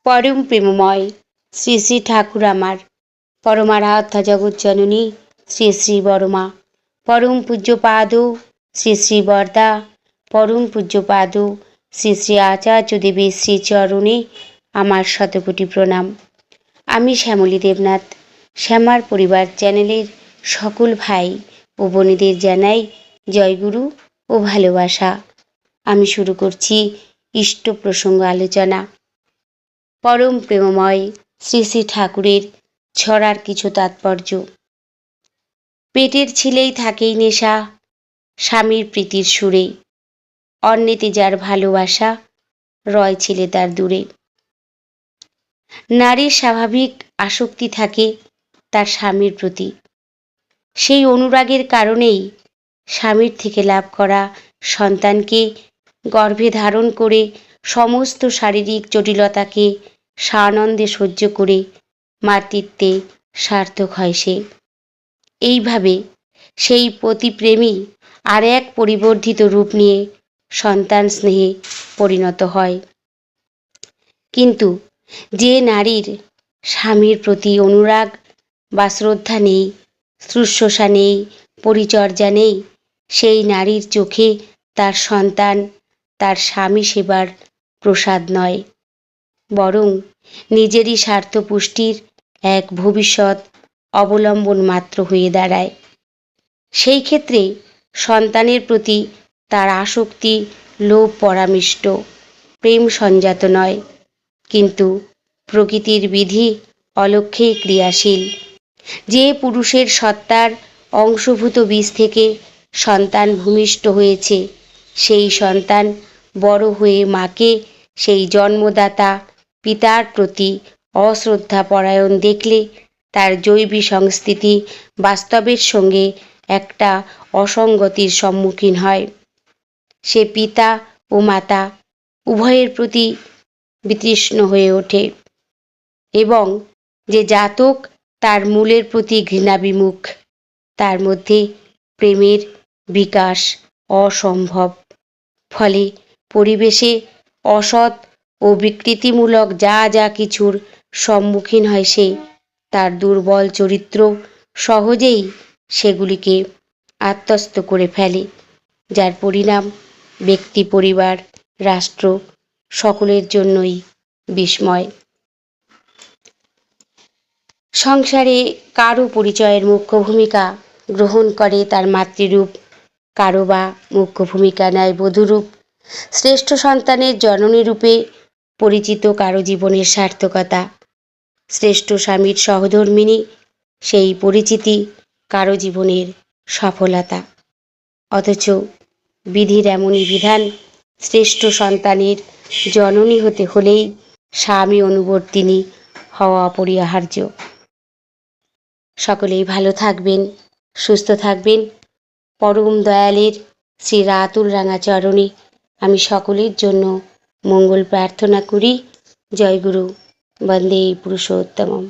পরম প্রেমময় শ্রী শ্রী ঠাকুর আমার পরমারাধ্যা জগজ্জননী শ্রী শ্রী বড়মা, পরম পূজ্যপাদ শ্রী শ্রী বরদা, পরম পূজ্যপাদ শ্রী শ্রী আচার্য দেবের শ্রীচরণে আমার শতকোটি প্রণাম। আমি শ্যামলী দেবনাথ, শ্যামার পরিবার চ্যানেলের সকল ভাই ও বোনেদের জানাই জয়গুরু ও ভালোবাসা। আমি শুরু করছি ইষ্ট প্রসঙ্গ আলোচনা। পরম প্রেমময় শ্রী শ্রী ঠাকুরের ছড়ার কিছু তাৎপর্য। পেটের ছিলেই থাকেই নেশা, স্বামীর প্রীতির সুরে, অন্যেতে যার ভালোবাসা, রয় ছিলে তার দূরে। নারীর স্বাভাবিক আসক্তি থাকে তার স্বামীর প্রতি, সেই অনুরাগের কারণেই স্বামীর থেকে লাভ করা সন্তানকে গর্ভে ধারণ করে সমস্ত শারীরিক জটিলতাকে সানন্দে সহ্য করে মাতৃত্বে সার্থক হয় সে। এইভাবে সেই পতিপ্রেমী আর এক পরিবর্ধিত রূপ নিয়ে সন্তান স্নেহে পরিণত হয়। কিন্তু যে নারীর স্বামীর প্রতি অনুরাগ বা শ্রদ্ধা নেই, শুশ্রূষা নেই, পরিচর্যা নেই, সেই নারীর চোখে তার সন্তান তার স্বামী সেবার প্রসাদ নয়, বরং নিজেরই স্বার্থপুষ্টির এক ভবিষ্যৎ অবলম্বন মাত্র হয়ে দাঁড়ায়। সেই ক্ষেত্রে সন্তানের প্রতি তার আসক্তি লোভ পরামিষ্ট, প্রেম সঞ্জাত নয়, কিন্তু প্রকৃতির বিধি অলক্ষ্যে ক্রিয়াশীল। যে পুরুষের সত্তার অংশভূত বীজ থেকে সন্তান ভূমিষ্ঠ হয়েছে, সেই সন্তান বড় হয়ে মাকে, সেই জন্মদাতা পিতার প্রতি অশ্রদ্ধা পরায়ণ দেখলে তার জৈবিক সংস্থিতি বাস্তবের সঙ্গে একটা অসঙ্গতির সম্মুখীন হয়। সে পিতা ও মাতা উভয়ের প্রতি বিতৃষ্ণ হয়ে ওঠে এবং যে জাতক তার মূলের প্রতি ঘৃণাবিমুখ, তার মধ্যে প্রেমের বিকাশ অসম্ভব। ফলে পরিবেশে অসৎ ও বিকৃতিমূলক যা যা কিছুর সম্মুখীন হয় সে, তার দুর্বল চরিত্র সহজেই সেগুলিকে আত্মস্থ করে ফেলে, যার পরিণাম ব্যক্তি, পরিবার, রাষ্ট্র সকলের জন্যই বিস্ময়। সংসারে কারো পরিচয়ের মুখ্য ভূমিকা গ্রহণ করে তার মাতৃরূপ, কারো বা মুখ্য ভূমিকা নেয় বধূরূপ। শ্রেষ্ঠ সন্তানের জননী রূপে পরিচিত কারো জীবনের সার্থকতা, শ্রেষ্ঠ স্বামীর সহধর্মিণী সেই পরিচিতি কারো জীবনের সফলতা। অথচ বিধির এমনই বিধান, শ্রেষ্ঠ সন্তানের জননী হতে হলেই স্বামী অনুবর্তিনী হওয়া অপরিহার্য। সকলেই ভালো থাকবেন, সুস্থ থাকবেন। পরম দয়ালের শ্রী রাতুল রাঙা চরণে আমি সকলের জন্য মঙ্গল প্রার্থনা করি। জয় গুরু, বন্দে পুরুষোত্তমম।